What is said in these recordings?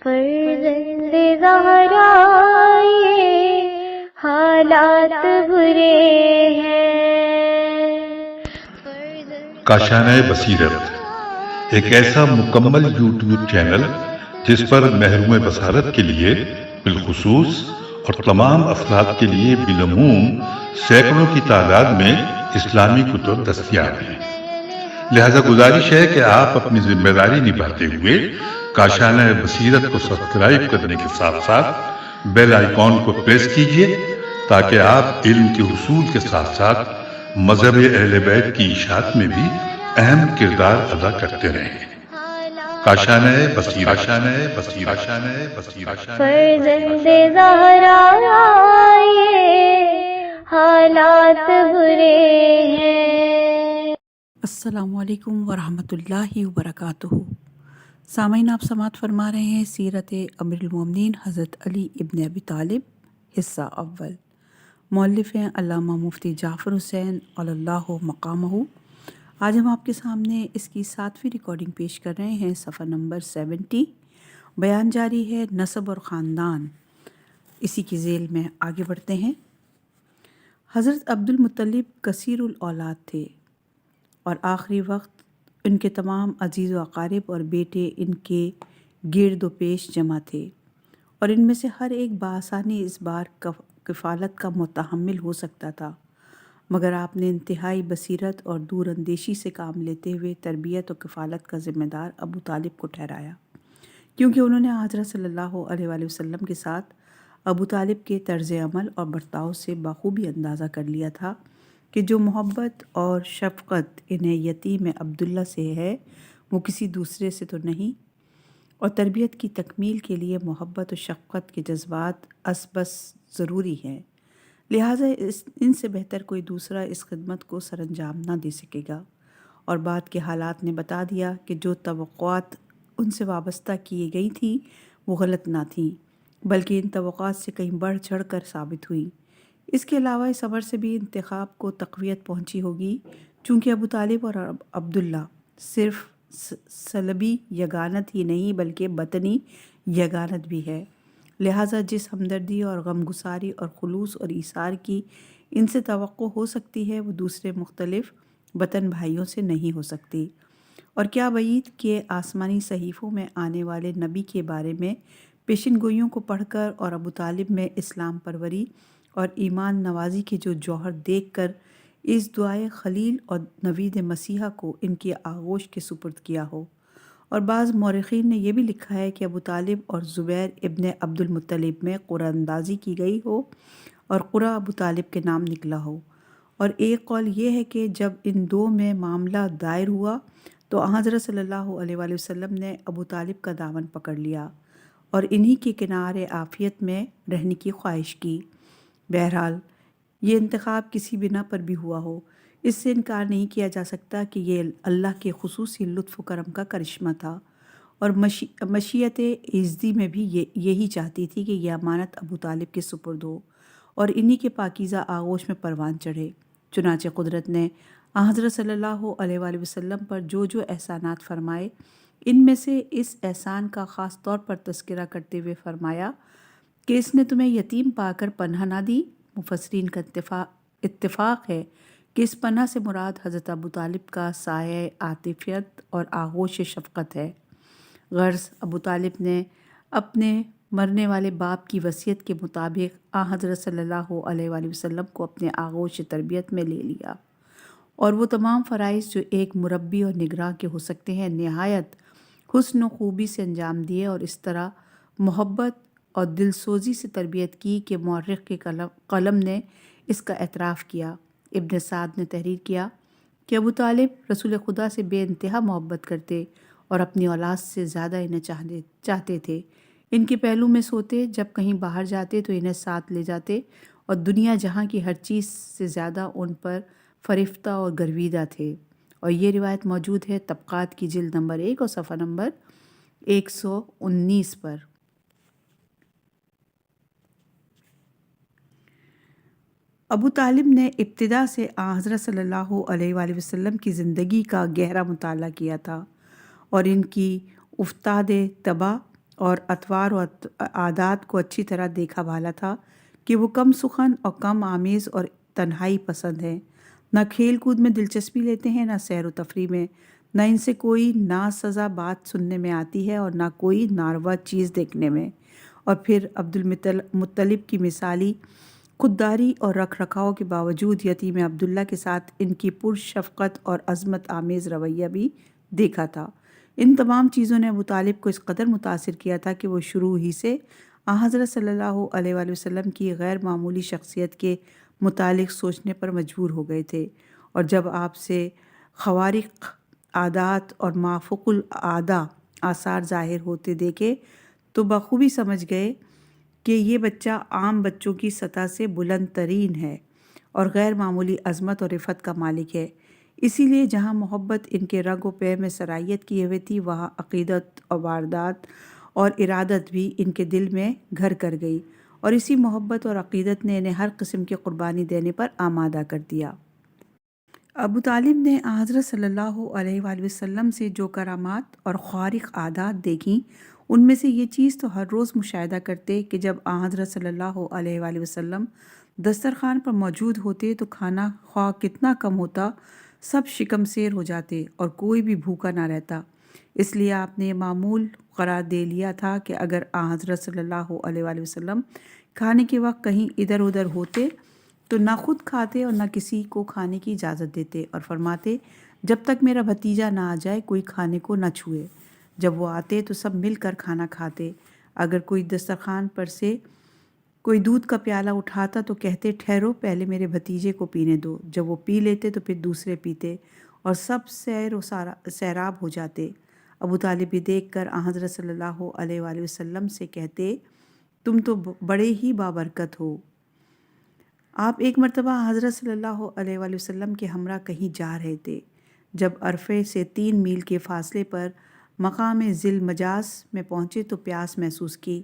فرزند زہرا یہ حالات برے ہیں۔ کاشانۂ بصیرت ایک ایسا مکمل یوٹیوب چینل جس پر محروم بصارت کے لیے بالخصوص اور تمام افراد کے لیے بالعموم سینکڑوں کی تعداد میں اسلامی کتب دستیاب ہیں۔ لہذا گزارش ہے کہ آپ اپنی ذمہ داری نبھاتے ہوئے کاشانۂ بصیرت کو سبسکرائب کرنے کے ساتھ ساتھ بیل آئیکن کو پریس کیجیے تاکہ آپ علم کے حصول کے ساتھ ساتھ مذہب اہل بیت کی اشاعت میں بھی اہم کردار ادا کرتے رہیں۔ کاشانۂ بصیرت، کاشانۂ بصیرت، کاشانۂ بصیرت۔ فرزند زہرا یہ حالات برے ہیں۔ السلام علیکم ورحمۃ اللہ وبرکاتہ۔ سامعین، آپ سماعت فرما رہے ہیں سیرت امیر المومنین حضرت علی ابن ابی طالب، حصہ اول۔ مؤلف ہیں علامہ مفتی جعفر حسین علی اللہ مقامہ۔ آج ہم آپ کے سامنے اس کی 7ویں ریکارڈنگ پیش کر رہے ہیں، صفحہ نمبر 70۔ بیان جاری ہے نسب اور خاندان، اسی کی ذیل میں آگے بڑھتے ہیں۔ حضرت عبد المطلب کثیر الاولاد تھے اور آخری وقت ان کے تمام عزیز و اقارب اور بیٹے ان کے گرد و پیش جمع تھے، اور ان میں سے ہر ایک بآسانی اس بار کفالت کا متحمل ہو سکتا تھا، مگر آپ نے انتہائی بصیرت اور دور اندیشی سے کام لیتے ہوئے تربیت و کفالت کا ذمہ دار ابو طالب کو ٹھہرایا، کیونکہ انہوں نے حضرت صلی اللہ علیہ وآلہ وسلم کے ساتھ ابو طالب کے طرز عمل اور برتاؤ سے بخوبی اندازہ کر لیا تھا کہ جو محبت اور شفقت انہیں یتیم عبداللہ سے ہے وہ کسی دوسرے سے تو نہیں، اور تربیت کی تکمیل کے لیے محبت و شفقت کے جذبات اسبس ضروری ہیں، لہٰذا ان سے بہتر کوئی دوسرا اس خدمت کو سر انجام نہ دے سکے گا۔ اور بعد کے حالات نے بتا دیا کہ جو توقعات ان سے وابستہ کی گئی تھیں وہ غلط نہ تھیں، بلکہ ان توقعات سے کہیں بڑھ چڑھ کر ثابت ہوئیں۔ اس کے علاوہ اس امر سے بھی انتخاب کو تقویت پہنچی ہوگی، چونکہ ابو طالب اور عبداللہ صرف سلبی یگانت ہی نہیں بلکہ بطنی یگانت بھی ہے، لہٰذا جس ہمدردی اور غمگساری اور خلوص اور ایثار کی ان سے توقع ہو سکتی ہے وہ دوسرے مختلف بطن بھائیوں سے نہیں ہو سکتی۔ اور کیا بعید کہ آسمانی صحیفوں میں آنے والے نبی کے بارے میں پیشن گوئیوں کو پڑھ کر اور ابو طالب میں اسلام پروری اور ایمان نوازی کے جو جوہر دیکھ کر اس دعائے خلیل اور نوید مسیحا کو ان کی آغوش کے سپرد کیا ہو۔ اور بعض مورخین نے یہ بھی لکھا ہے کہ ابو طالب اور زبیر ابن عبد المطلب میں قرعہ اندازی کی گئی ہو اور قرعہ ابو طالب کے نام نکلا ہو، اور ایک قول یہ ہے کہ جب ان دو میں معاملہ دائر ہوا تو حضرت صلی اللہ علیہ وآلہ وسلم نے ابو طالب کا دامن پکڑ لیا اور انہی کے کنارے عافیت میں رہنے کی خواہش کی۔ بہرحال یہ انتخاب کسی بنا پر بھی ہوا ہو، اس سے انکار نہیں کیا جا سکتا کہ یہ اللہ کے خصوصی لطف و کرم کا کرشمہ تھا، اور مشیت ایزدی میں بھی یہی چاہتی تھی کہ یہ امانت ابو طالب کے سپرد ہو اور انہی کے پاکیزہ آغوش میں پروان چڑھے۔ چنانچہ قدرت نے حضرت صلی اللہ علیہ وآلہ وسلم پر جو جو احسانات فرمائے، ان میں سے اس احسان کا خاص طور پر تذکرہ کرتے ہوئے فرمایا کہ اس نے تمہیں یتیم پا کر پناہ نہ دی۔ مفسرین کا اتفاق ہے کہ اس پناہ سے مراد حضرت ابو طالب کا سایہ عاطفیت اور آغوش شفقت ہے۔ غرض ابو طالب نے اپنے مرنے والے باپ کی وصیت کے مطابق حضرت صلی اللہ علیہ وآلہ وسلم کو اپنے آغوش تربیت میں لے لیا، اور وہ تمام فرائض جو ایک مربی اور نگراں کے ہو سکتے ہیں نہایت حسن و خوبی سے انجام دیے، اور اس طرح محبت اور دل سوزی سے تربیت کی کہ مورخ کے قلم نے اس کا اعتراف کیا۔ ابن سعد نے تحریر کیا کہ ابو طالب رسول خدا سے بے انتہا محبت کرتے اور اپنی اولاد سے زیادہ انہیں چاہتے تھے۔ ان کے پہلو میں سوتے، جب کہیں باہر جاتے تو انہیں ساتھ لے جاتے، اور دنیا جہاں کی ہر چیز سے زیادہ ان پر فریفتہ اور گرویدہ تھے۔ اور یہ روایت موجود ہے طبقات کی جلد نمبر 1 اور صفحہ نمبر 119 پر۔ ابو طالب نے ابتدا سے حضرت صلی اللہ علیہ وآلہ وسلم کی زندگی کا گہرا مطالعہ کیا تھا اور ان کی افتاد طبع اور اطوار و عادات کو اچھی طرح دیکھا بھالا تھا کہ وہ کم سخن اور کم آمیز اور تنہائی پسند ہیں، نہ کھیل کود میں دلچسپی لیتے ہیں، نہ سیر و تفریح میں، نہ ان سے کوئی ناسزا بات سننے میں آتی ہے اور نہ کوئی ناروا چیز دیکھنے میں۔ اور پھر عبدالمطلب کی مثالی خودداری اور رکھ رکھاؤ کے باوجود یتیم عبداللہ کے ساتھ ان کی پرشفقت اور عظمت آمیز رویہ بھی دیکھا تھا۔ ان تمام چیزوں نے ابو طالب کو اس قدر متاثر کیا تھا کہ وہ شروع ہی سے حضرت صلی اللہ علیہ وآلہ وسلم کی غیر معمولی شخصیت کے متعلق سوچنے پر مجبور ہو گئے تھے، اور جب آپ سے خوارق عادات اور مافوق العادہ آثار ظاہر ہوتے دیکھے تو بخوبی سمجھ گئے کہ یہ بچہ عام بچوں کی سطح سے بلند ترین ہے اور غیر معمولی عظمت اور عفت کا مالک ہے۔ اسی لیے جہاں محبت ان کے رگ و پے میں سرایت کیے ہوئے تھی، وہاں عقیدت اور واردات اور ارادت بھی ان کے دل میں گھر کر گئی، اور اسی محبت اور عقیدت نے انہیں ہر قسم کی قربانی دینے پر آمادہ کر دیا۔ ابو طالب نے حضرت صلی اللہ علیہ وآلہ وسلم سے جو کرامات اور خوارق عادات دیکھیں، ان میں سے یہ چیز تو ہر روز مشاہدہ کرتے کہ جب حضرت صلی اللہ علیہ وآلہ وسلم دسترخوان پر موجود ہوتے تو کھانا خواہ کتنا کم ہوتا، سب شکم سیر ہو جاتے اور کوئی بھی بھوکا نہ رہتا۔ اس لیے آپ نے یہ معمول قرار دے لیا تھا کہ اگر حضرت صلی اللہ علیہ وآلہ وسلم کھانے کے وقت کہیں ادھر ادھر ہوتے تو نہ خود کھاتے اور نہ کسی کو کھانے کی اجازت دیتے، اور فرماتے جب تک میرا بھتیجا نہ آ جائے کوئی کھانے کو نہ چھوئے۔ جب وہ آتے تو سب مل کر کھانا کھاتے۔ اگر کوئی دسترخوان پر سے کوئی دودھ کا پیالہ اٹھاتا تو کہتے ٹھہرو پہلے میرے بھتیجے کو پینے دو۔ جب وہ پی لیتے تو پھر دوسرے پیتے اور سب سیر و سیراب ہو جاتے۔ ابو طالب بھی دیکھ کر حضرت صلی اللہ علیہ وآلہ وسلم سے کہتے تم تو بڑے ہی بابرکت ہو۔ آپ ایک مرتبہ حضرت صلی اللہ علیہ وآلہ وسلم کے ہمراہ کہیں جا رہے تھے۔ جب عرفے سے 3 میل کے فاصلے پر مقام ذی المجاز میں پہنچے تو پیاس محسوس کی۔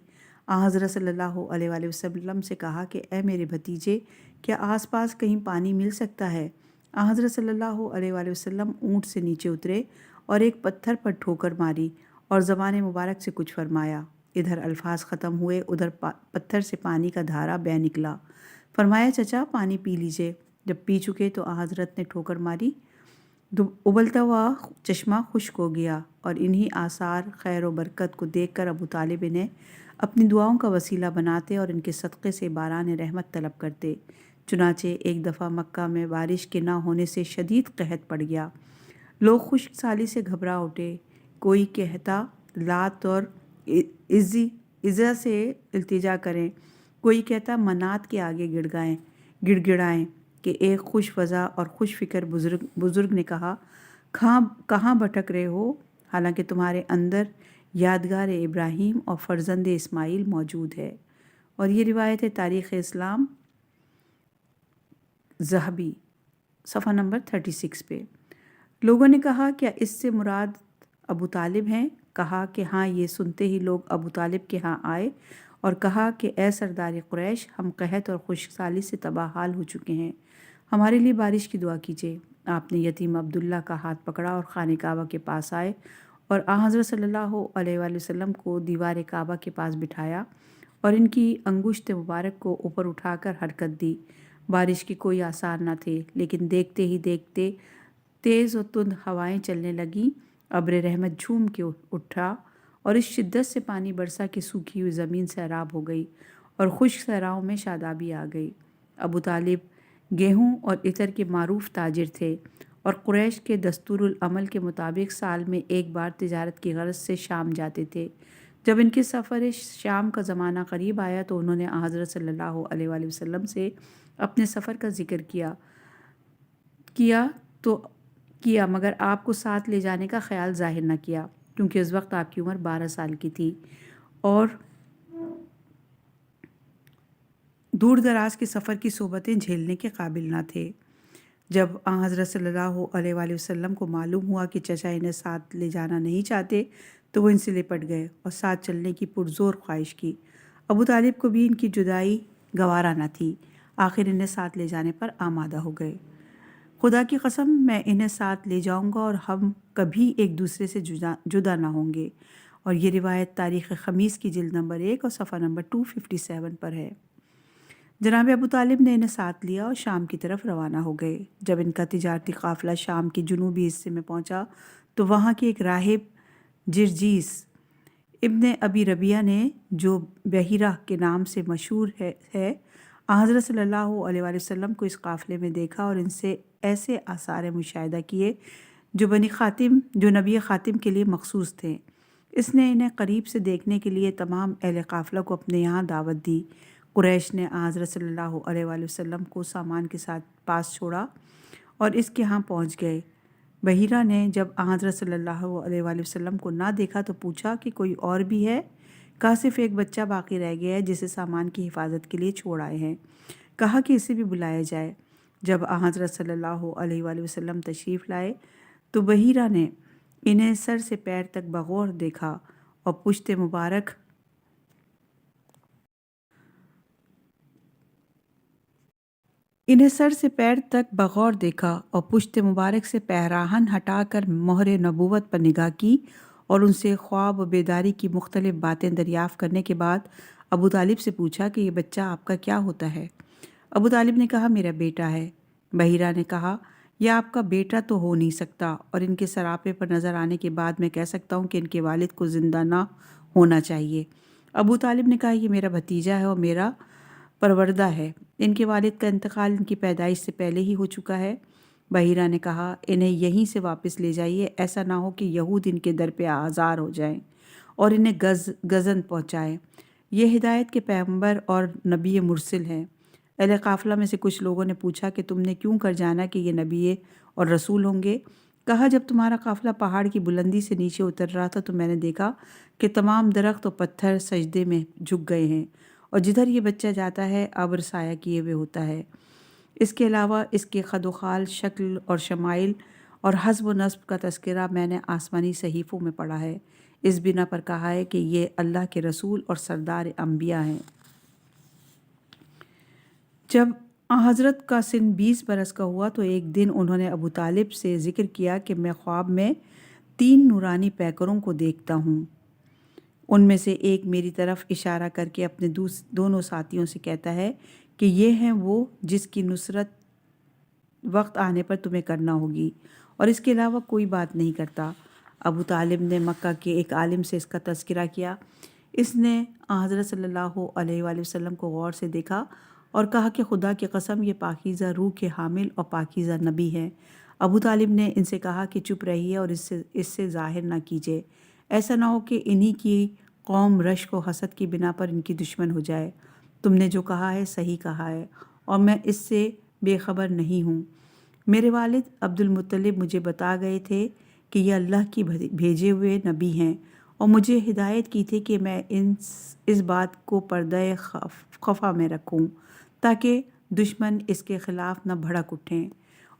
حضرت صلی اللہ علیہ وآلہ وسلم سے کہا کہ اے میرے بھتیجے، کیا آس پاس کہیں پانی مل سکتا ہے؟ حضرت صلی اللہ علیہ وآلہ وسلم اونٹ سے نیچے اترے اور ایک پتھر پر ٹھوکر ماری اور زبان مبارک سے کچھ فرمایا۔ ادھر الفاظ ختم ہوئے، ادھر پتھر سے پانی کا دھارا بہہ نکلا۔ فرمایا چچا پانی پی لیجئے۔ جب پی چکے تو حضرت نے ٹھوکر ماری، ابلتا ہوا چشمہ خشک ہو گیا، اور انہی آثار خیر و برکت کو دیکھ کر ابو طالب انہیں اپنی دعاؤں کا وسیلہ بناتے اور ان کے صدقے سے باران رحمت طلب کرتے۔ چنانچہ ایک دفعہ مکہ میں بارش کے نہ ہونے سے شدید قحط پڑ گیا۔ لوگ خشک سالی سے گھبرا اٹھے۔ کوئی کہتا لات اور عزا سے التجا کریں، کوئی کہتا منات کے آگے گڑ گڑائیں کہ ایک خوش وضع اور خوش فکر بزرگ نے کہا کہاں بھٹک رہے ہو، حالانکہ تمہارے اندر یادگار ابراہیم اور فرزند اسماعیل موجود ہے۔ اور یہ روایت ہے تاریخ اسلام ذہبی صفحہ نمبر 36 پہ۔ لوگوں نے کہا کیا اس سے مراد ابو طالب ہیں؟ کہا کہ ہاں۔ یہ سنتے ہی لوگ ابو طالب کے ہاں آئے اور کہا کہ اے سردار قریش، ہم قحط اور خشک سالی سے تباہ حال ہو چکے ہیں، ہمارے لیے بارش کی دعا کیجیے۔ آپ نے یتیم عبداللہ کا ہاتھ پکڑا اور خانہ کعبہ کے پاس آئے اور حضرت صلی اللہ علیہ وآلہ وسلم کو دیوار کعبہ کے پاس بٹھایا اور ان کی انگشت مبارک کو اوپر اٹھا کر حرکت دی۔ بارش کی کوئی آثار نہ تھے، لیکن دیکھتے ہی دیکھتے تیز و تند ہوائیں چلنے لگیں، ابر رحمت جھوم کے اٹھا اور اس شدت سے پانی برسا کہ سوکھی ہوئی زمین سیراب ہو گئی اور خشک صحراؤں میں شادابی آ گئی۔ ابو طالب گیہوں اور عطر کے معروف تاجر تھے اور قریش کے دستور العمل کے مطابق سال میں ایک بار تجارت کی غرض سے شام جاتے تھے۔ جب ان کے سفر شام کا زمانہ قریب آیا تو انہوں نے حضرت صلی اللہ علیہ وآلہ وسلم سے اپنے سفر کا ذکر کیا مگر آپ کو ساتھ لے جانے کا خیال ظاہر نہ کیا، کیونکہ اس وقت آپ کی عمر 12 سال کی تھی اور دور دراز کے سفر کی صحبتیں جھیلنے کے قابل نہ تھے۔ جب حضرت صلی اللہ علیہ وآلہ وسلم کو معلوم ہوا کہ چچا انہیں ساتھ لے جانا نہیں چاہتے تو وہ ان سے لپٹ گئے اور ساتھ چلنے کی پرزور خواہش کی۔ ابو طالب کو بھی ان کی جدائی گوارا نہ تھی، آخر انہیں ساتھ لے جانے پر آمادہ ہو گئے۔ خدا کی قسم میں انہیں ساتھ لے جاؤں گا اور ہم کبھی ایک دوسرے سے جدا نہ ہوں گے، اور یہ روایت تاریخ خمیس کی جلد نمبر 1 اور صفحہ نمبر 257 پر ہے۔ جناب ابو طالب نے انہیں ساتھ لیا اور شام کی طرف روانہ ہو گئے۔ جب ان کا تجارتی قافلہ شام کے جنوبی حصے میں پہنچا تو وہاں کے ایک راہب جرجیس ابن ابی ربیہ نے، جو بحیرہ کے نام سے مشہور ہے، حضرت صلی اللہ علیہ وآلہ وسلم کو اس قافلے میں دیکھا اور ان سے ایسے آثار مشاہدہ کیے جو نبی خاتم کے لیے مخصوص تھے۔ اس نے انہیں قریب سے دیکھنے کے لیے تمام اہل قافلہ کو اپنے یہاں دعوت دی۔ قریش نے حضرت صلی اللہ علیہ وآلہ وسلم کو سامان کے ساتھ پاس چھوڑا اور اس کے ہاں پہنچ گئے۔ بحیرہ نے جب حضرت صلی اللہ علیہ وآلہ وسلم کو نہ دیکھا تو پوچھا کہ کوئی اور بھی ہے؟ کہا صرف ایک بچہ باقی رہ گیا ہے جسے سامان کی حفاظت کے لیے چھوڑ آئے ہیں۔ کہا کہ اسے بھی بلایا جائے۔ جب حضرت صلی اللہ علیہ وآلہ وسلم تشریف لائے تو بحیرہ نے انہیں سر سے پیر تک بغور دیکھا اور پشت مبارک سے پیراہن ہٹا کر مہر نبوت پر نگاہ کی اور ان سے خواب و بیداری کی مختلف باتیں دریافت کرنے کے بعد ابو طالب سے پوچھا کہ یہ بچہ آپ کا کیا ہوتا ہے؟ ابو طالب نے کہا میرا بیٹا ہے۔ بحیرہ نے کہا یہ آپ کا بیٹا تو ہو نہیں سکتا، اور ان کے سراپے پر نظر آنے کے بعد میں کہہ سکتا ہوں کہ ان کے والد کو زندہ نہ ہونا چاہیے۔ ابو طالب نے کہا یہ میرا بھتیجا ہے اور میرا پروردہ ہے، ان کے والد کا انتقال ان کی پیدائش سے پہلے ہی ہو چکا ہے۔ بحیرہ نے کہا انہیں یہیں سے واپس لے جائیے، ایسا نہ ہو کہ یہود ان کے در پہ آزار ہو جائیں اور انہیں گزن پہنچائیں۔ یہ ہدایت کے پیغمبر اور نبی مرسل ہیں۔ اہل قافلہ میں سے کچھ لوگوں نے پوچھا کہ تم نے کیوں کر جانا کہ یہ نبی اور رسول ہوں گے؟ کہا جب تمہارا قافلہ پہاڑ کی بلندی سے نیچے اتر رہا تھا تو میں نے دیکھا کہ تمام درخت و پتھر سجدے میں جھک گئے ہیں، اور جدھر یہ بچہ جاتا ہے ابر سایہ کیے ہوئے ہوتا ہے۔ اس کے علاوہ اس کے خد و خال، شکل اور شمائل اور حسب و نسب کا تذکرہ میں نے آسمانی صحیفوں میں پڑھا ہے۔ اس بنا پر کہا ہے کہ یہ اللہ کے رسول اور سردار انبیاء ہیں۔ جب حضرت کا سن 20 برس کا ہوا تو ایک دن انہوں نے ابو طالب سے ذکر کیا کہ میں خواب میں 3 نورانی پیکروں کو دیکھتا ہوں۔ ان میں سے ایک میری طرف اشارہ کر کے اپنے دونوں ساتھیوں سے کہتا ہے کہ یہ ہیں وہ جس کی نصرت وقت آنے پر تمہیں کرنا ہوگی، اور اس کے علاوہ کوئی بات نہیں کرتا۔ ابو طالب نے مکہ کے ایک عالم سے اس کا تذکرہ کیا۔ اس نے حضرت صلی اللہ علیہ وآلہ وسلم کو غور سے دیکھا اور کہا کہ خدا کی قسم یہ پاکیزہ روح کے حامل اور پاکیزہ نبی ہیں۔ ابو طالب نے ان سے کہا کہ چپ رہیے اور اس سے ظاہر نہ کیجیے، ایسا نہ ہو کہ انہی کی قوم رشک و حسد کی بنا پر ان کی دشمن ہو جائے۔ تم نے جو کہا ہے صحیح کہا ہے اور میں اس سے بے خبر نہیں ہوں۔ میرے والد عبد المطلب مجھے بتا گئے تھے کہ یہ اللہ کی بھیجے ہوئے نبی ہیں، اور مجھے ہدایت کی تھی کہ میں اس بات کو پردہ خفا میں رکھوں تاکہ دشمن اس کے خلاف نہ بھڑک اٹھیں۔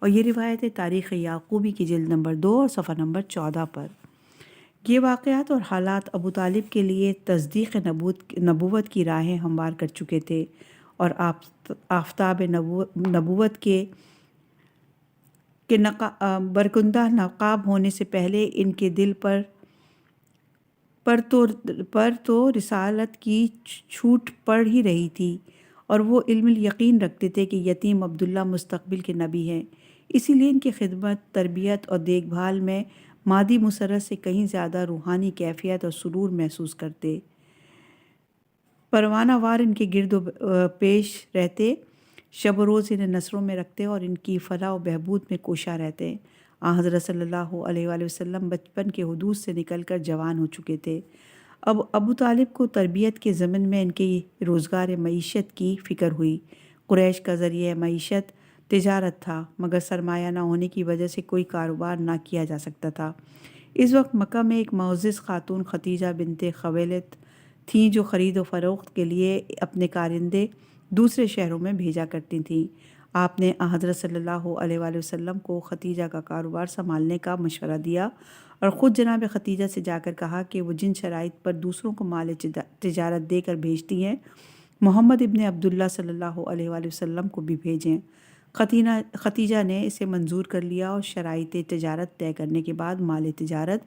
اور یہ روایت تاریخ یعقوبی کی جلد نمبر 2 اور صفحہ نمبر 14 پر۔ یہ واقعات اور حالات ابو طالب کے لیے تصدیق نبوت کی راہیں ہموار کر چکے تھے، اور آفتاب نبوت کے برکندہ نقاب ہونے سے پہلے ان کے دل پر تو رسالت کی چھوٹ پڑ ہی رہی تھی، اور وہ علم یقین رکھتے تھے کہ یتیم عبداللہ مستقبل کے نبی ہیں۔ اسی لیے ان کی خدمت، تربیت اور دیکھ بھال میں مادی مسرت سے کہیں زیادہ روحانی کیفیت اور سرور محسوس کرتے۔ پروانہ وار ان کے گرد و پیش رہتے، شب و روز انہیں نظروں میں رکھتے اور ان کی فلاح و بہبود میں کوشاں رہتے۔ حضرت صلی اللہ علیہ وآلہ وسلم بچپن کے حدود سے نکل کر جوان ہو چکے تھے۔ اب ابو طالب کو تربیت کے ضمن میں ان کی روزگار معیشت کی فکر ہوئی۔ قریش کا ذریعہ معیشت تجارت تھا، مگر سرمایہ نہ ہونے کی وجہ سے کوئی کاروبار نہ کیا جا سکتا تھا۔ اس وقت مکہ میں ایک معزز خاتون ختیجہ بنت خویلد تھیں جو خرید و فروخت کے لیے اپنے کارندے دوسرے شہروں میں بھیجا کرتی تھیں۔ آپ نے حضرت صلی اللہ علیہ وآلہ وسلم کو ختیجہ کا کاروبار سنبھالنے کا مشورہ دیا اور خود جناب ختیجہ سے جا کر کہا کہ وہ جن شرائط پر دوسروں کو مال تجارت دے کر بھیجتی ہیں، محمد ابن عبداللہ صلی اللہ علیہ وآلہ وسلم کو بھی بھیجیں۔ ختیجہ نے اسے منظور کر لیا اور شرائط تجارت طے کرنے کے بعد مال تجارت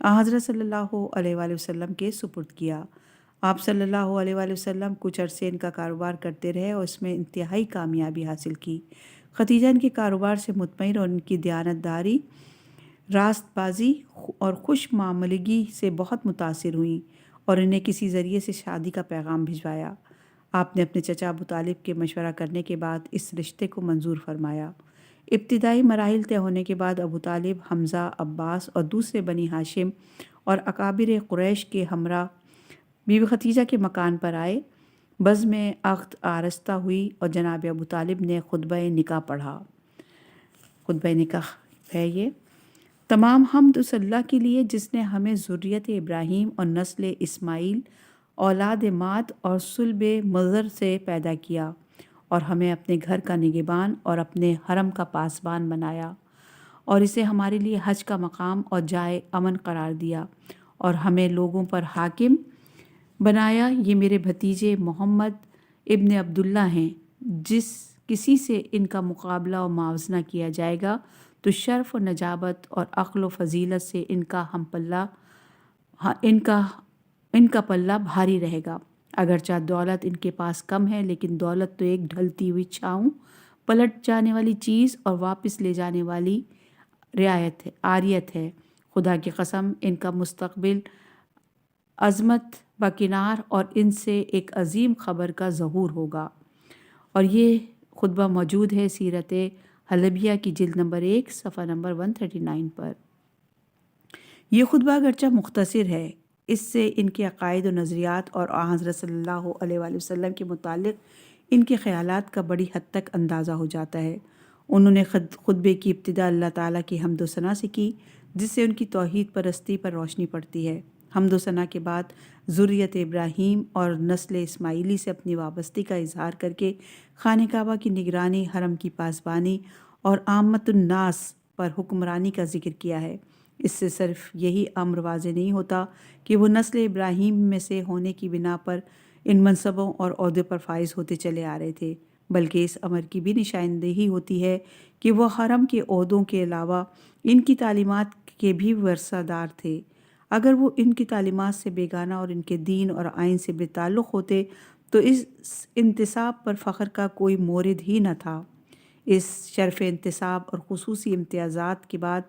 حضرت صلی اللہ علیہ وآلہ وسلم کے سپرد کیا۔ آپ صلی اللہ علیہ وآلہ وسلم کچھ عرصے ان کا کاروبار کرتے رہے اور اس میں انتہائی کامیابی حاصل کی۔ ختیجہ ان کے کاروبار سے مطمئن اور ان کی دیانتداری، راست بازی اور خوش معاملگی سے بہت متاثر ہوئیں اور انہیں کسی ذریعے سے شادی کا پیغام بھجوایا۔ آپ نے اپنے چچا ابو طالب کے مشورہ کرنے کے بعد اس رشتے کو منظور فرمایا۔ ابتدائی مراحل طے ہونے کے بعد ابو طالب، حمزہ، عباس اور دوسرے بنی ہاشم اور اکابر قریش کے ہمراہ بی بی ختیجہ کے مکان پر آئے۔ بزم عقد آراستہ ہوئی اور جناب ابو طالب نے خطبہ نکاح پڑھا۔ خطبہ نکاح ہے یہ: تمام حمد اس اللہ کے لیے جس نے ہمیں ذریت ابراہیم اور نسل اسماعیل، اولاد ماد اور صلب مضر سے پیدا کیا اور ہمیں اپنے گھر کا نگہبان اور اپنے حرم کا پاسبان بنایا اور اسے ہمارے لیے حج کا مقام اور جائے امن قرار دیا اور ہمیں لوگوں پر حاکم بنایا۔ یہ میرے بھتیجے محمد ابن عبداللہ ہیں، جس کسی سے ان کا مقابلہ و موازنہ کیا جائے گا تو شرف و نجابت اور عقل و فضیلت سے ان کا پلہ بھاری رہے گا۔ اگرچہ دولت ان کے پاس کم ہے، لیکن دولت تو ایک ڈھلتی ہوئی چھاؤں، پلٹ جانے والی چیز اور واپس لے جانے والی عاریت ہے۔ خدا کی قسم ان کا مستقبل عظمت باکنار اور ان سے ایک عظیم خبر کا ظہور ہوگا۔ اور یہ خطبہ موجود ہے سیرت حلبیہ کی جلد نمبر 1 صفحہ نمبر 139 پر۔ یہ خطبہ اگرچہ مختصر ہے، اس سے ان کے عقائد و نظریات اور حضرت صلی اللہ علیہ وآلہ وسلم کے متعلق ان کے خیالات کا بڑی حد تک اندازہ ہو جاتا ہے۔ انہوں نے خطبے کی ابتدا اللہ تعالیٰ کی حمد و ثنا سے کی، جس سے ان کی توحید پرستی پر روشنی پڑتی ہے۔ حمد و ثنا کے بعد ذریت ابراہیم اور نسل اسماعیلی سے اپنی وابستگی کا اظہار کر کے خانہ کعبہ کی نگرانی، حرم کی پاسبانی اور عامت الناس پر حکمرانی کا ذکر کیا ہے۔ اس سے صرف یہی امر واضح نہیں ہوتا کہ وہ نسل ابراہیم میں سے ہونے کی بنا پر ان منصبوں اور عہدے پر فائز ہوتے چلے آ رہے تھے، بلکہ اس امر کی بھی نشاندہی ہوتی ہے کہ وہ حرم کے عہدوں کے علاوہ ان کی تعلیمات کے بھی ورثہ دار تھے۔ اگر وہ ان کی تعلیمات سے بیگانہ اور ان کے دین اور آئین سے بے تعلق ہوتے تو اس انتساب پر فخر کا کوئی مورد ہی نہ تھا۔ اس شرف انتساب اور خصوصی امتیازات کے بعد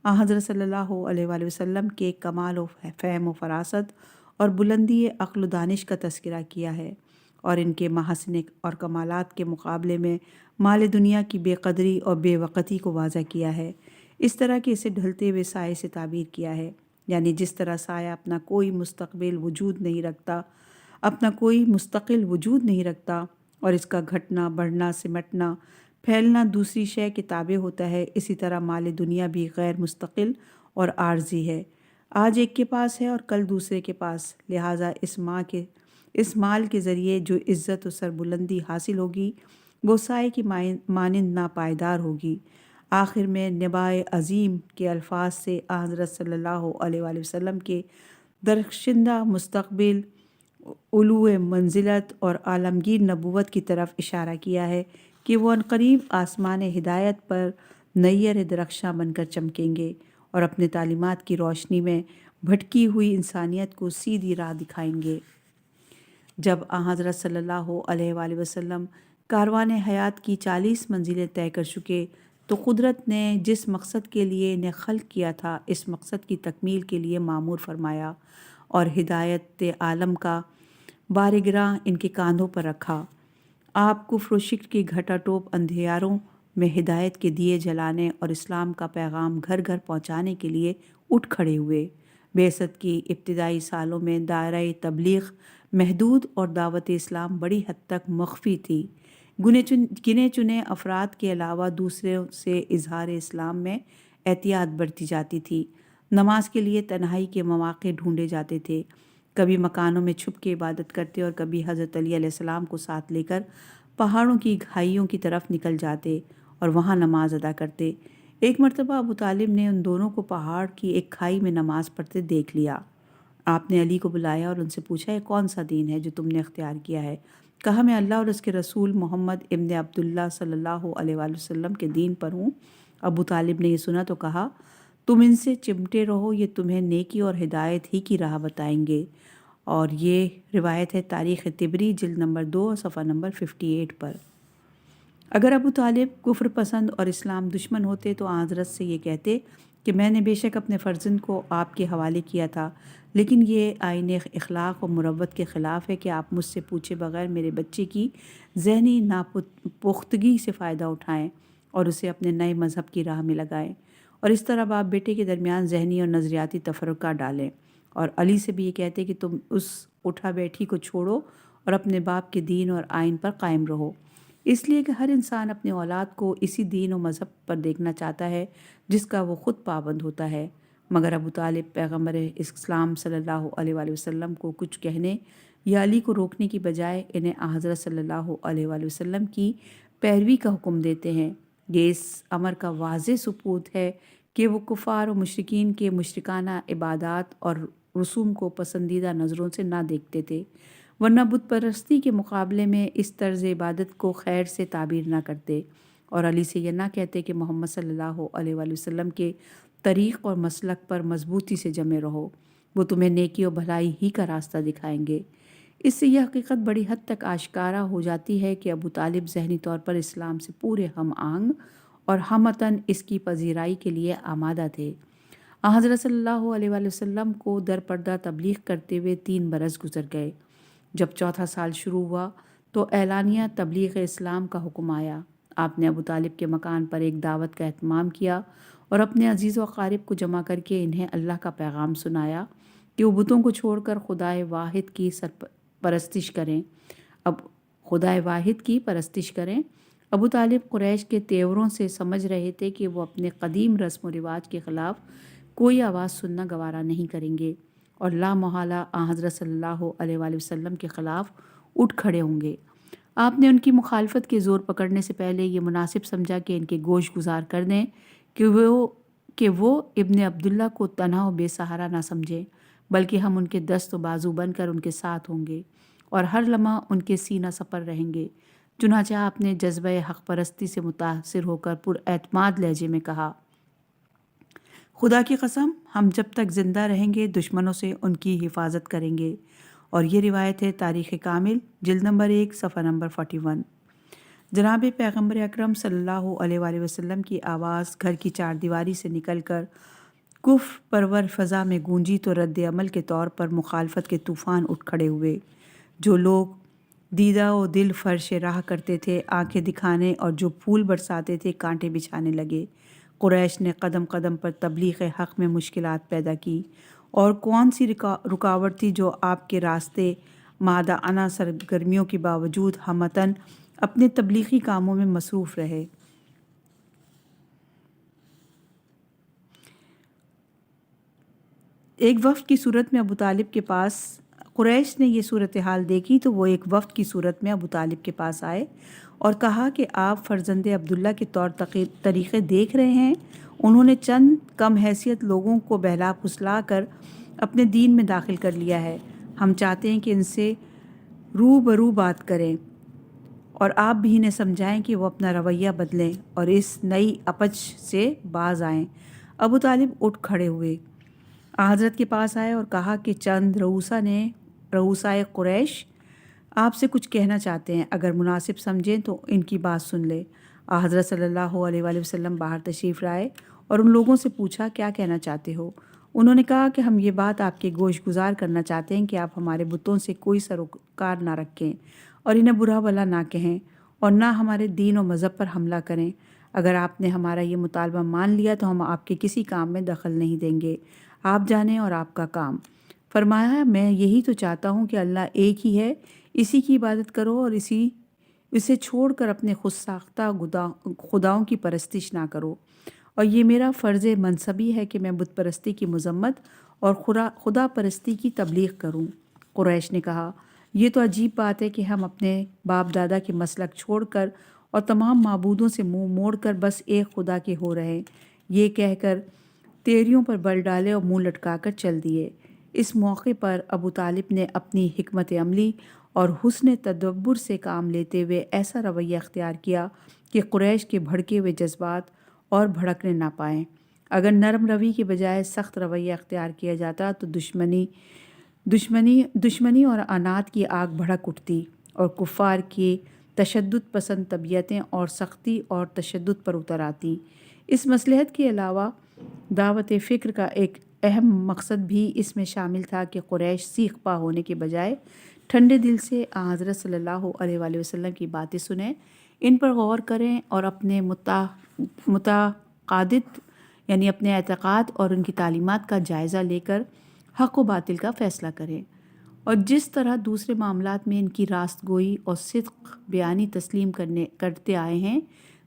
حضرت صلی اللہ علیہ وآلہ وسلم کے کمال و فہم و فراست اور بلندی عقل و دانش کا تذکرہ کیا ہے، اور ان کے محاسن اور کمالات کے مقابلے میں مال دنیا کی بے قدری اور بے وقتی کو واضح کیا ہے۔ اس طرح کہ اسے ڈھلتے ہوئے سائے سے تعبیر کیا ہے، یعنی جس طرح سایہ اپنا کوئی مستقل وجود نہیں رکھتا اور اس کا گھٹنا، بڑھنا، سمٹنا، پھیلنا دوسری شے کے تابع ہوتا ہے، اسی طرح مال دنیا بھی غیر مستقل اور عارضی ہے، آج ایک کے پاس ہے اور کل دوسرے کے پاس۔ لہٰذا اس مال کے ذریعے جو عزت و سربلندی حاصل ہوگی وہ سائے کی مانند ناپائیدار ہوگی۔ آخر میں نبائے عظیم کے الفاظ سے حضرت صلی اللہ علیہ وآلہ وسلم کے درخشندہ مستقبل، علو منزلت اور عالمگیر نبوت کی طرف اشارہ کیا ہے کہ وہ عنقریب آسمان ہدایت پر نیر درخشاں بن کر چمکیں گے اور اپنے تعلیمات کی روشنی میں بھٹکی ہوئی انسانیت کو سیدھی راہ دکھائیں گے۔ جب حضرت صلی اللہ علیہ وآلہ وسلم کاروان حیات کی 40 منزلیں طے کر چکے تو قدرت نے جس مقصد کے لیے انہیں خلق کیا تھا، اس مقصد کی تکمیل کے لیے مامور فرمایا اور ہدایت عالم کا بار گراں ان کے کاندھوں پر رکھا۔ آپ کفر و شرک کی گھٹا ٹوپ اندھیاروں میں ہدایت کے دیے جلانے اور اسلام کا پیغام گھر گھر پہنچانے کے لیے اٹھ کھڑے ہوئے۔ بعثت کی ابتدائی سالوں میں دائرہ تبلیغ محدود اور دعوت اسلام بڑی حد تک مخفی تھی۔ گنے چنے افراد کے علاوہ دوسروں سے اظہار اسلام میں احتیاط برتی جاتی تھی۔ نماز کے لیے تنہائی کے مواقع ڈھونڈے جاتے تھے، کبھی مکانوں میں چھپ کے عبادت کرتے اور کبھی حضرت علی علیہ السلام کو ساتھ لے کر پہاڑوں کی گھائیوں کی طرف نکل جاتے اور وہاں نماز ادا کرتے۔ ایک مرتبہ ابو طالب نے ان دونوں کو پہاڑ کی ایک کھائی میں نماز پڑھتے دیکھ لیا۔ آپ نے علی کو بلایا اور ان سے پوچھا، یہ کون سا دین ہے جو تم نے اختیار کیا ہے؟ کہا، میں اللہ اور اس کے رسول محمد ابن عبداللہ صلی اللہ علیہ وآلہ وسلم کے دین پر ہوں۔ ابو طالب نے یہ سنا تو کہا، تم ان سے چمٹے رہو، یہ تمہیں نیکی اور ہدایت ہی کی راہ بتائیں گے۔ اور یہ روایت ہے تاریخ طبری جلد نمبر 2 صفحہ نمبر 58 پر۔ اگر ابو طالب کفر پسند اور اسلام دشمن ہوتے تو حضرت سے یہ کہتے کہ میں نے بے شک اپنے فرزند کو آپ کے حوالے کیا تھا، لیکن یہ آئین اخلاق و مروت کے خلاف ہے کہ آپ مجھ سے پوچھے بغیر میرے بچے کی ذہنی ناپختگی سے فائدہ اٹھائیں اور اسے اپنے نئے مذہب کی راہ میں لگائیں، اور اس طرح باپ بیٹے کے درمیان ذہنی اور نظریاتی تفرقہ ڈالیں۔ اور علی سے بھی یہ کہتے کہ تم اس اٹھا بیٹھی کو چھوڑو اور اپنے باپ کے دین اور آئین پر قائم رہو، اس لیے کہ ہر انسان اپنے اولاد کو اسی دین و مذہب پر دیکھنا چاہتا ہے جس کا وہ خود پابند ہوتا ہے۔ مگر ابو طالب پیغمبر اسلام صلی اللہ علیہ وآلہ وسلم کو کچھ کہنے یا علی کو روکنے کی بجائے انہیں حضرت صلی اللہ علیہ وآلہ وسلم کی پیروی کا حکم دیتے ہیں۔ یہ اس امر کا واضح ثبوت ہے کہ وہ کفار و مشرکین کے مشرکانہ عبادات اور رسوم کو پسندیدہ نظروں سے نہ دیکھتے تھے، ورنہ بت پرستی کے مقابلے میں اس طرز عبادت کو خیر سے تعبیر نہ کرتے، اور علی سے یہ نہ کہتے کہ محمد صلی اللہ علیہ وآلہ وسلم کے طریق اور مسلک پر مضبوطی سے جمے رہو، وہ تمہیں نیکی و بھلائی ہی کا راستہ دکھائیں گے۔ اس سے یہ حقیقت بڑی حد تک آشکارا ہو جاتی ہے کہ ابو طالب ذہنی طور پر اسلام سے پورے ہم آہنگ اور ہموطن اس کی پذیرائی کے لیے آمادہ تھے۔ حضرت صلی اللہ علیہ وآلہ وسلم کو در پردہ تبلیغ کرتے ہوئے 3 برس گزر گئے۔ جب 4تھا سال شروع ہوا تو اعلانیہ تبلیغ اسلام کا حکم آیا۔ آپ نے ابو طالب کے مکان پر ایک دعوت کا اہتمام کیا اور اپنے عزیز و اقارب کو جمع کر کے انہیں اللہ کا پیغام سنایا کہ وہ بتوں کو چھوڑ کر خدائے واحد کی پرستش کریں۔ ابو طالب قریش کے تیوروں سے سمجھ رہے تھے کہ وہ اپنے قدیم رسم و رواج کے خلاف کوئی آواز سننا گوارا نہیں کریں گے اور لا محالہ حضرت صلی اللہ علیہ وآلہ وسلم کے خلاف اٹھ کھڑے ہوں گے۔ آپ نے ان کی مخالفت کے زور پکڑنے سے پہلے یہ مناسب سمجھا کہ ان کے گوش گزار کر دیں کہ وہ ابن عبداللہ کو تنہا و بے سہارا نہ سمجھیں، بلکہ ہم ان کے دست و بازو بن کر ان کے ساتھ ہوں گے اور ہر لمحہ ان کے سینہ سپر رہیں گے۔ چنانچہ آپ نے جذبہ حق پرستی سے متاثر ہو کر پر اعتماد لہجے میں کہا، خدا کی قسم ہم جب تک زندہ رہیں گے دشمنوں سے ان کی حفاظت کریں گے۔ اور یہ روایت ہے تاریخ کامل جلد نمبر 1 صفحہ نمبر 41۔ جناب پیغمبر اکرم صلی اللہ علیہ وآلہ وسلم کی آواز گھر کی 4 دیواری سے نکل کر کفر پرور فضا میں گونجی تو رد عمل کے طور پر مخالفت کے طوفان اٹھ کھڑے ہوئے۔ جو لوگ دیدہ و دل فرش راہ کرتے تھے آنکھیں دکھانے اور جو پھول برساتے تھے کانٹے بچھانے لگے۔ قریش نے قدم قدم پر تبلیغ حق میں مشکلات پیدا کی، اور کون سی رکاوٹ تھی جو آپ کے راستے مادانہ سرگرمیوں کے باوجود ہمتاً اپنے تبلیغی کاموں میں مصروف رہے۔ ایک وفد کی صورت میں ابو طالب کے پاس قریش نے یہ صورتحال دیکھی تو وہ ایک وفد کی صورت میں ابو طالب کے پاس آئے اور کہا کہ آپ فرزند عبداللہ کے طور طریقے دیکھ رہے ہیں۔ انہوں نے چند کم حیثیت لوگوں کو بہلا پھسلا کر اپنے دین میں داخل کر لیا ہے۔ ہم چاہتے ہیں کہ ان سے روبرو بات کریں اور آپ بھی انہیں سمجھائیں کہ وہ اپنا رویہ بدلیں اور اس نئی اپچ سے باز آئیں۔ ابو طالب اٹھ کھڑے ہوئے، حضرت کے پاس آئے اور کہا کہ چند رؤسائے قریش آپ سے کچھ کہنا چاہتے ہیں، اگر مناسب سمجھیں تو ان کی بات سن لیں۔ حضرت صلی اللہ علیہ وآلہ وسلم باہر تشریف لائے اور ان لوگوں سے پوچھا کیا کہنا چاہتے ہو؟ انہوں نے کہا کہ ہم یہ بات آپ کے گوش گزار کرنا چاہتے ہیں کہ آپ ہمارے بتوں سے کوئی سروکار نہ رکھیں اور انہیں برا بھلا نہ کہیں اور نہ ہمارے دین و مذہب پر حملہ کریں۔ اگر آپ نے ہمارا یہ مطالبہ مان لیا تو ہم آپ کے کسی کام میں دخل نہیں دیں گے، آپ جانیں اور آپ کا کام۔ فرمایا میں یہی تو چاہتا ہوں کہ اللہ ایک ہی ہے، اسی کی عبادت کرو اور اسے چھوڑ کر اپنے خود ساختہ خداؤں کی پرستش نہ کرو، اور یہ میرا فرض منصبی ہے کہ میں بت پرستی کی مذمت اور خدا پرستی کی تبلیغ کروں۔ قریش نے کہا یہ تو عجیب بات ہے کہ ہم اپنے باپ دادا کے مسلک چھوڑ کر اور تمام معبودوں سے منہ موڑ کر بس ایک خدا کے ہو رہے، یہ کہہ کر تیریوں پر بل ڈالے اور منہ لٹکا کر چل دیے۔ اس موقع پر ابو طالب نے اپنی حکمت عملی اور حسن تدبر سے کام لیتے ہوئے ایسا رویہ اختیار کیا کہ قریش کے بھڑکے ہوئے جذبات اور بھڑکنے نہ پائیں۔ اگر نرم روی کے بجائے سخت رویہ اختیار کیا جاتا تو دشمنی اور عناد کی آگ بھڑک اٹھتی اور کفار کی تشدد پسند طبیعتیں اور سختی اور تشدد پر اتر آتی۔ اس مصلحت کے علاوہ دعوت فکر کا ایک اہم مقصد بھی اس میں شامل تھا کہ قریش سیخ پا ہونے کے بجائے ٹھنڈے دل سے حضرت صلی اللہ علیہ وآلہ وسلم کی باتیں سنیں، ان پر غور کریں اور اپنے متعاقدت یعنی اپنے اعتقاد اور ان کی تعلیمات کا جائزہ لے کر حق و باطل کا فیصلہ کریں، اور جس طرح دوسرے معاملات میں ان کی راست گوئی اور صدق بیانی تسلیم کرتے آئے ہیں،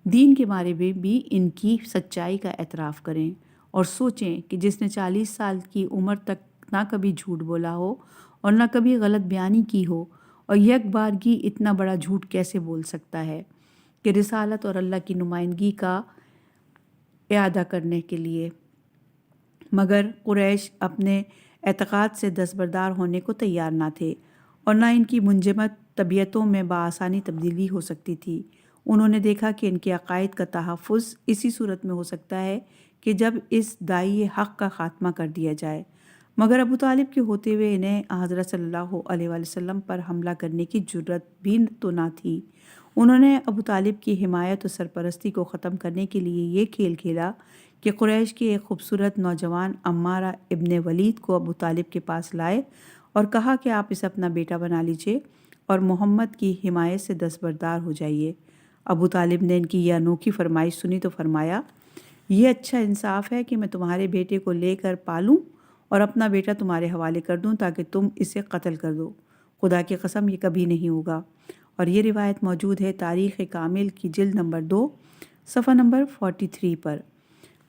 دین کے بارے میں بھی ان کی سچائی کا اعتراف کریں اور سوچیں کہ جس نے 40 سال کی عمر تک نہ کبھی جھوٹ بولا ہو اور نہ کبھی غلط بیانی کی ہو، اور یک بارگی اتنا بڑا جھوٹ کیسے بول سکتا ہے کہ رسالت اور اللہ کی نمائندگی کا اعادہ کرنے کے لیے۔ مگر قریش اپنے اعتقاد سے دستبردار ہونے کو تیار نہ تھے، اور نہ ان کی منجمد طبیعتوں میں بآسانی تبدیلی ہو سکتی تھی۔ انہوں نے دیکھا کہ ان کے عقائد کا تحفظ اسی صورت میں ہو سکتا ہے کہ جب اس داعی حق کا خاتمہ کر دیا جائے، مگر ابو طالب کے ہوتے ہوئے انہیں حضرت صلی اللہ علیہ وآلہ وسلم پر حملہ کرنے کی جرأت بھی تو نہ تھی۔ انہوں نے ابو طالب کی حمایت و سرپرستی کو ختم کرنے کے لیے یہ کھیل کھیلا کہ قریش کے ایک خوبصورت نوجوان عمارہ ابن ولید کو ابو طالب کے پاس لائے اور کہا کہ آپ اسے اپنا بیٹا بنا لیجئے اور محمد کی حمایت سے دستبردار ہو جائیے۔ ابو طالب نے ان کی یہ انوکھی فرمائش سنی تو فرمایا، یہ اچھا انصاف ہے کہ میں تمہارے بیٹے کو لے کر پالوں اور اپنا بیٹا تمہارے حوالے کر دوں تاکہ تم اسے قتل کر دو۔ خدا کی قسم یہ کبھی نہیں ہوگا۔ اور یہ روایت موجود ہے تاریخ کامل کی جلد نمبر 2 صفحہ نمبر 43 پر۔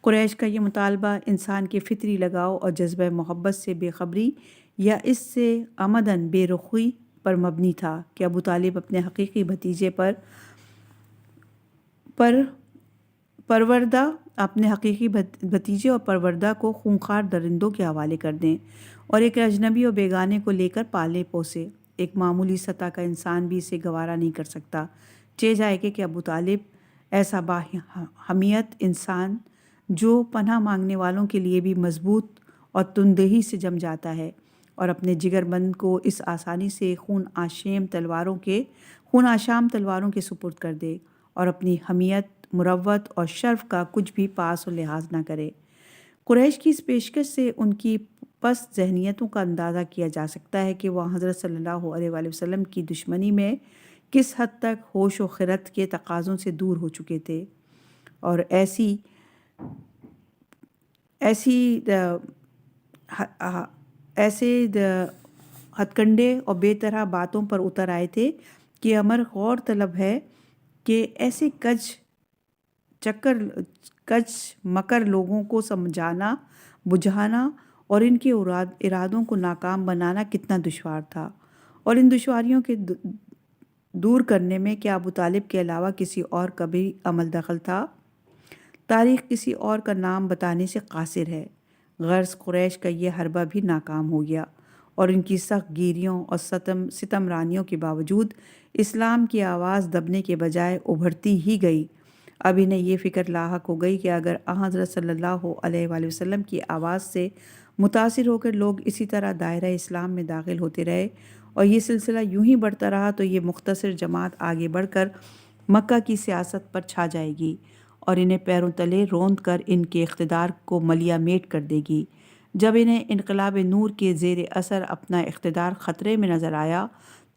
قریش کا یہ مطالبہ انسان کے فطری لگاؤ اور جذبہ محبت سے بے خبری یا اس سے عمداً بے رخی پر مبنی تھا کہ ابو طالب اپنے حقیقی بھتیجے اور پروردہ کو خونخوار درندوں کے حوالے کر دیں اور ایک اجنبی اور بیگانے کو لے کر پالے پوسے۔ ایک معمولی سطح کا انسان بھی اسے گوارا نہیں کر سکتا، چہ جائے کہ ابو طالب ایسا باحمیت انسان جو پناہ مانگنے والوں کے لیے بھی مضبوط اور تندہی سے جم جاتا ہے اور اپنے جگر بند کو اس آسانی سے خون آشام تلواروں کے سپرد کر دے اور اپنی حمیت، مروت اور شرف کا کچھ بھی پاس و لحاظ نہ کرے۔ قریش کی اس پیشکش سے ان کی پست ذہنیتوں کا اندازہ کیا جا سکتا ہے کہ وہ حضرت صلی اللہ علیہ وآلہ وسلم کی دشمنی میں کس حد تک ہوش و خرد کے تقاضوں سے دور ہو چکے تھے، اور ایسے ہتھ کنڈے اور بے طرح باتوں پر اتر آئے تھے کہ امر غور طلب ہے کہ ایسے کج مکر لوگوں کو سمجھانا، بجھانا اور ان کے ارادوں کو ناکام بنانا کتنا دشوار تھا، اور ان دشواریوں کے دور کرنے میں کیا ابو طالب کے علاوہ کسی اور کا بھی عمل دخل تھا؟ تاریخ کسی اور کا نام بتانے سے قاصر ہے۔ غرض قریش کا یہ حربہ بھی ناکام ہو گیا، اور ان کی سخت گیریوں اور ستم رانیوں کے باوجود اسلام کی آواز دبنے کے بجائے ابھرتی ہی گئی۔ اب انہیں یہ فکر لاحق ہو گئی کہ اگر حضرت صلی اللہ علیہ وآلہ وسلم کی آواز سے متاثر ہو کر لوگ اسی طرح دائرہ اسلام میں داخل ہوتے رہے اور یہ سلسلہ یوں ہی بڑھتا رہا تو یہ مختصر جماعت آگے بڑھ کر مکہ کی سیاست پر چھا جائے گی اور انہیں پیروں تلے روند کر ان کے اقتدار کو ملیا میٹ کر دے گی۔ جب انہیں انقلاب نور کے زیر اثر اپنا اقتدار خطرے میں نظر آیا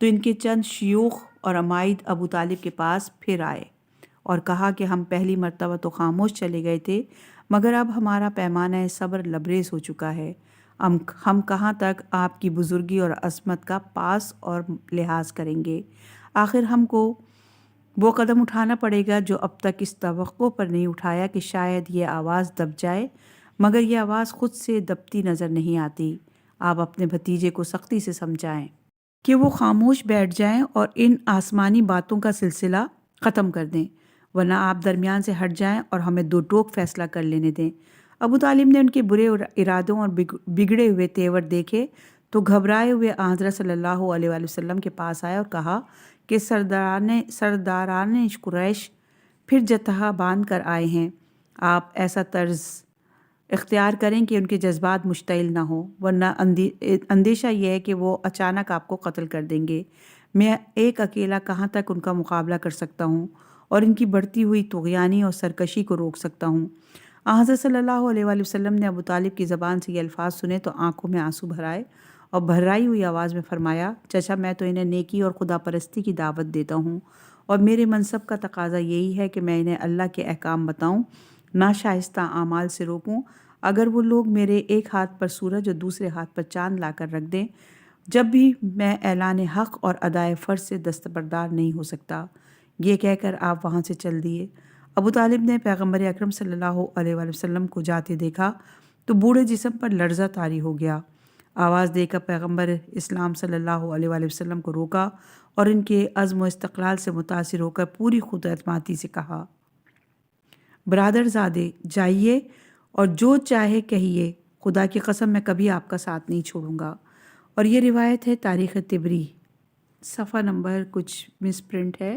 تو ان کے چند شیوخ اور عمائد ابو طالب کے پاس پھر آئے اور کہا کہ ہم پہلی مرتبہ تو خاموش چلے گئے تھے، مگر اب ہمارا پیمانہ صبر لبریز ہو چکا ہے۔ ہم کہاں تک آپ کی بزرگی اور عظمت کا پاس اور لحاظ کریں گے؟ آخر ہم کو وہ قدم اٹھانا پڑے گا جو اب تک اس توقع پر نہیں اٹھایا کہ شاید یہ آواز دب جائے، مگر یہ آواز خود سے دبتی نظر نہیں آتی۔ آپ اپنے بھتیجے کو سختی سے سمجھائیں کہ وہ خاموش بیٹھ جائیں اور ان آسمانی باتوں کا سلسلہ ختم کر دیں، ورنہ آپ درمیان سے ہٹ جائیں اور ہمیں دو ٹوک فیصلہ کر لینے دیں۔ ابو طالب نے ان کے برے ارادوں اور بگڑے ہوئے تیور دیکھے تو گھبرائے ہوئے حضرت صلی اللہ علیہ وآلہ وسلم کے پاس آئے اور کہا کہ سرداران قریش پھر جتھا باندھ کر آئے ہیں۔ آپ ایسا طرز اختیار کریں کہ ان کے جذبات مشتعل نہ ہوں، ورنہ اندیشہ یہ ہے کہ وہ اچانک آپ کو قتل کر دیں گے۔ میں ایک اکیلا کہاں تک ان کا مقابلہ کر سکتا ہوں اور ان کی بڑھتی ہوئی طغیانی اور سرکشی کو روک سکتا ہوں۔ حضرت صلی اللہ علیہ وآلہ وسلم نے ابو طالب کی زبان سے یہ الفاظ سنے تو آنکھوں میں آنسو بھرائے اور بھرائی ہوئی آواز میں فرمایا، چچا میں تو انہیں نیکی اور خدا پرستی کی دعوت دیتا ہوں اور میرے منصب کا تقاضا یہی ہے کہ میں انہیں اللہ کے احکام بتاؤں، ناشائستہ اعمال سے روکوں۔ اگر وہ لوگ میرے ایک ہاتھ پر سورج اور دوسرے ہاتھ پر چاند لا کر رکھ دیں، جب بھی میں اعلان حق اور ادائے فرض سے دستبردار نہیں ہو سکتا۔ یہ کہہ کر آپ وہاں سے چل دیے۔ ابو طالب نے پیغمبر اکرم صلی اللہ علیہ وآلہ وسلم کو جاتے دیکھا تو بوڑھے جسم پر لرزہ طاری ہو گیا۔ آواز دے کر پیغمبر اسلام صلی اللہ علیہ وآلہ وسلم کو روکا اور ان کے عزم و استقلال سے متاثر ہو کر پوری خود اعتمادی سے کہا، برادر زادے جائیے اور جو چاہے کہیے، خدا کی قسم میں کبھی آپ کا ساتھ نہیں چھوڑوں گا۔ اور یہ روایت ہے تاریخ طبری، صفحہ نمبر کچھ مس پرنٹ ہے،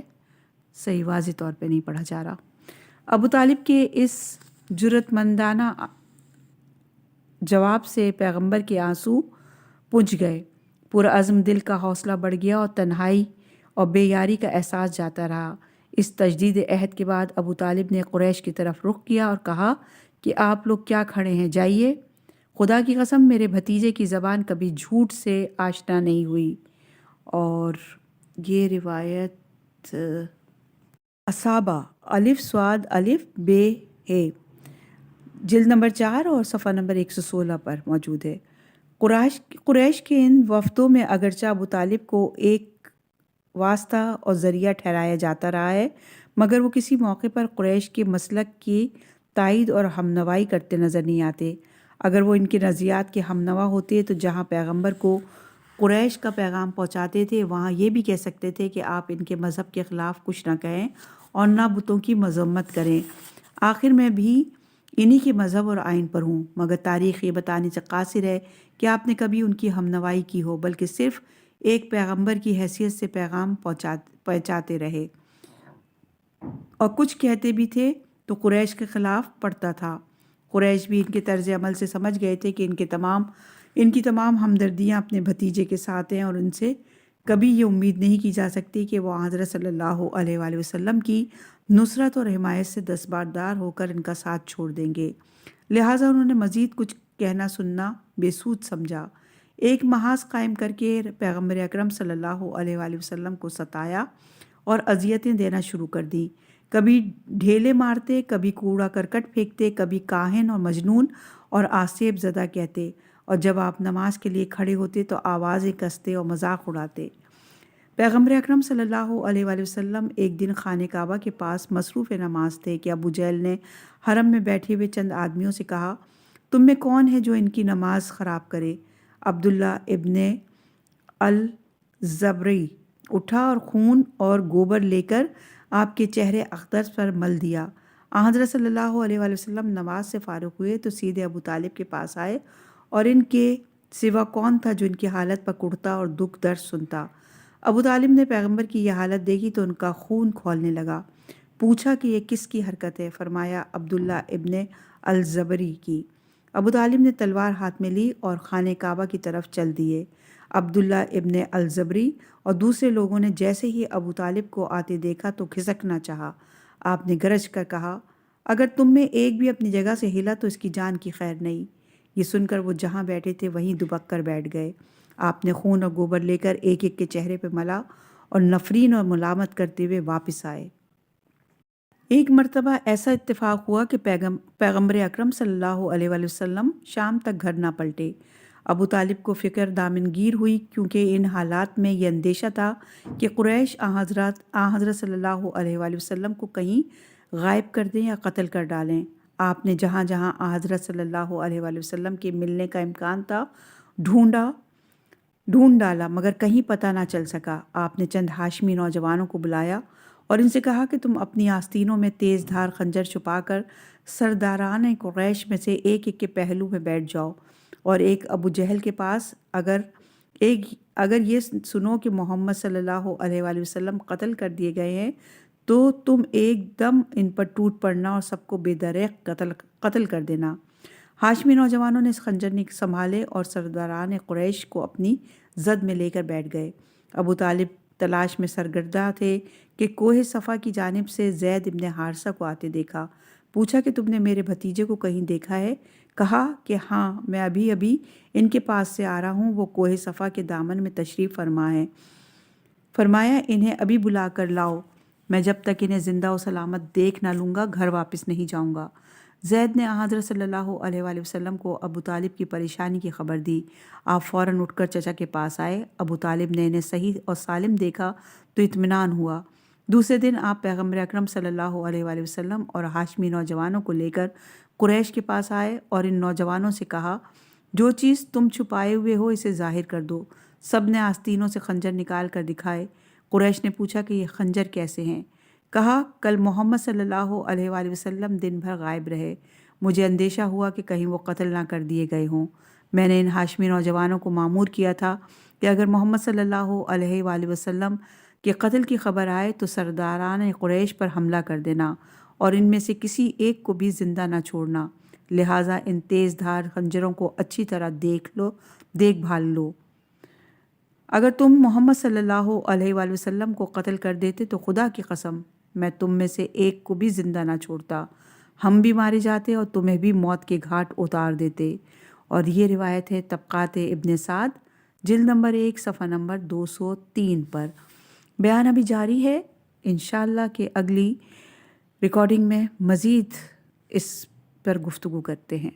صحیح واضح طور پہ نہیں پڑھا جا رہا۔ ابو طالب کے اس جرأت مندانہ جواب سے پیغمبر کے آنسو پونچھ گئے، پرعزم دل کا حوصلہ بڑھ گیا اور تنہائی اور بے یاری کا احساس جاتا رہا۔ اس تجدید عہد کے بعد ابو طالب نے قریش کی طرف رخ کیا اور کہا کہ آپ لوگ کیا کھڑے ہیں، جائیے، خدا کی قسم میرے بھتیجے کی زبان کبھی جھوٹ سے آشنا نہیں ہوئی۔ اور یہ روایت اصابہ الف سواد الف بے ہے، جلد نمبر 4 اور صفحہ نمبر 116 پر موجود ہے۔ قریش کے ان وفدوں میں اگرچہ ابو طالب کو ایک واسطہ اور ذریعہ ٹھہرایا جاتا رہا ہے، مگر وہ کسی موقع پر قریش کے مسلک کی تائید اور ہمنوائی کرتے نظر نہیں آتے۔ اگر وہ ان کے نظریات کے ہمنوا ہوتے تو جہاں پیغمبر کو قریش کا پیغام پہنچاتے تھے وہاں یہ بھی کہہ سکتے تھے کہ آپ ان کے مذہب کے خلاف کچھ نہ کہیں اور نہ بتوں کی مذمت کریں، آخر میں بھی انہی کے مذہب اور آئین پر ہوں۔ مگر تاریخ یہ بتانے سے قاصر ہے کہ آپ نے کبھی ان کی ہمنوائی کی ہو، بلکہ صرف ایک پیغمبر کی حیثیت سے پیغام پہنچاتے رہے، اور کچھ کہتے بھی تھے تو قریش کے خلاف پڑتا تھا۔ قریش بھی ان کے طرز عمل سے سمجھ گئے تھے کہ ان کی تمام ہمدردیاں اپنے بھتیجے کے ساتھ ہیں، اور ان سے کبھی یہ امید نہیں کی جا سکتی کہ وہ حضرت صلی اللہ علیہ وآلہ وسلم کی نصرت اور حمایت سے دستبردار ہو کر ان کا ساتھ چھوڑ دیں گے۔ لہٰذا انہوں نے مزید کچھ کہنا سننا بے سود سمجھا، ایک محاذ قائم کر کے پیغمبر اکرم صلی اللہ علیہ وآلہ وسلم کو ستایا اور اذیتیں دینا شروع کر دیں۔ کبھی ڈھیلے مارتے، کبھی کوڑا کرکٹ پھینکتے، کبھی کاہن اور مجنون اور آسیب زدہ کہتے، اور جب آپ نماز کے لیے کھڑے ہوتے تو آوازیں کستے اور مذاق اڑاتے۔ پیغمبر اکرم صلی اللہ علیہ وآلہ وسلم ایک دن خانہ کعبہ کے پاس مصروف نماز تھے کہ ابو جہل نے حرم میں بیٹھے ہوئے چند آدمیوں سے کہا، تم میں کون ہے جو ان کی نماز خراب کرے؟ عبداللہ ابن الزبری اٹھا اور خون اور گوبر لے کر آپ کے چہرے اقدس پر مل دیا۔ حضرت صلی اللہ علیہ وآلہ وسلم نماز سے فارغ ہوئے تو سیدھے ابو طالب کے پاس آئے، اور ان کے سوا کون تھا جو ان کی حالت پر کڑتا اور دکھ درد سنتا؟ ابو طالب نے پیغمبر کی یہ حالت دیکھی تو ان کا خون کھولنے لگا۔ پوچھا کہ یہ کس کی حرکت ہے؟ فرمایا عبداللہ ابن الزبری کی۔ ابو طالب نے تلوار ہاتھ میں لی اور خانہ کعبہ کی طرف چل دیے۔ عبداللہ ابن الزبری اور دوسرے لوگوں نے جیسے ہی ابو طالب کو آتے دیکھا تو کھسکنا چاہا۔ آپ نے گرج کر کہا، اگر تم میں ایک بھی اپنی جگہ سے ہلا تو اس کی جان کی خیر نہیں۔ یہ سن کر وہ جہاں بیٹھے تھے وہیں دبک کر بیٹھ گئے۔ آپ نے خون اور گوبر لے کر ایک ایک کے چہرے پہ ملا اور نفرین اور ملامت کرتے ہوئے واپس آئے۔ ایک مرتبہ ایسا اتفاق ہوا کہ پیغمبر اکرم صلی اللہ علیہ وآلہ وسلم شام تک گھر نہ پلٹے۔ ابو طالب کو فکر دامنگیر ہوئی، کیونکہ ان حالات میں یہ اندیشہ تھا کہ قریش حضرت صلی اللہ علیہ وآلہ وسلم کو کہیں غائب کر دیں یا قتل کر ڈالیں۔ آپ نے جہاں جہاں حضرت صلی اللہ علیہ وآلہ وسلم کے ملنے کا امکان تھا ڈھونڈ ڈالا، مگر کہیں پتہ نہ چل سکا۔ آپ نے چند ہاشمی نوجوانوں کو بلایا اور ان سے کہا کہ تم اپنی آستینوں میں تیز دھار خنجر چھپا کر سرداران قریش میں سے ایک ایک کے پہلو میں بیٹھ جاؤ، اور ایک ابو جہل کے پاس اگر یہ سنو کہ محمد صلی اللہ علیہ وآلہ وسلم قتل کر دیے گئے ہیں تو تم ایک دم ان پر ٹوٹ پڑنا اور سب کو بے دریغ قتل کر دینا۔ ہاشمی نوجوانوں نے خنجر سنبھالے اور سرداران قریش کو اپنی زد میں لے کر بیٹھ گئے۔ ابو طالب تلاش میں سرگردہ تھے کہ کوہ صفا کی جانب سے زید ابن حارثہ کو آتے دیکھا۔ پوچھا کہ تم نے میرے بھتیجے کو کہیں دیکھا ہے؟ کہا کہ ہاں، میں ابھی ان کے پاس سے آ رہا ہوں، وہ کوہ صفا کے دامن میں تشریف فرما ہے۔ فرمایا انہیں ابھی بلا کر لاؤ، میں جب تک انہیں زندہ و سلامت دیکھ نہ لوں گا گھر واپس نہیں جاؤں گا۔ زید نے حضرت صلی اللہ علیہ وآلہ وسلم کو ابو طالب کی پریشانی کی خبر دی۔ آپ فوراً اٹھ کر چچا کے پاس آئے۔ ابو طالب نے انہیں صحیح اور سالم دیکھا تو اطمینان ہوا۔ دوسرے دن آپ پیغمبر اکرم صلی اللہ علیہ وآلہ وسلم اور ہاشمی نوجوانوں کو لے کر قریش کے پاس آئے اور ان نوجوانوں سے کہا، جو چیز تم چھپائے ہوئے ہو اسے ظاہر کر دو۔ سب نے آستینوں سے خنجر نکال کر دکھائے۔ قریش نے پوچھا کہ یہ خنجر کیسے ہیں؟ کہا، کل محمد صلی اللہ علیہ وآلہ وسلم دن بھر غائب رہے، مجھے اندیشہ ہوا کہ کہیں وہ قتل نہ کر دیے گئے ہوں۔ میں نے ان ہاشمی نوجوانوں کو مامور کیا تھا کہ اگر محمد صلی اللہ علیہ وآلہ وسلم کے قتل کی خبر آئے تو سرداران قریش پر حملہ کر دینا اور ان میں سے کسی ایک کو بھی زندہ نہ چھوڑنا، لہٰذا ان تیز دھار خنجروں کو اچھی طرح دیکھ بھال لو۔ اگر تم محمد صلی اللہ علیہ وآلہ وسلم کو قتل کر دیتے تو خدا کی قسم میں تم میں سے ایک کو بھی زندہ نہ چھوڑتا، ہم بھی مارے جاتے اور تمہیں بھی موت کے گھاٹ اتار دیتے۔ اور یہ روایت ہے طبقات ابن سعد، جلد نمبر 1 صفحہ نمبر 203 پر۔ بیان ابھی جاری ہے، انشاءاللہ کہ اگلی ریکارڈنگ میں مزید اس پر گفتگو کرتے ہیں۔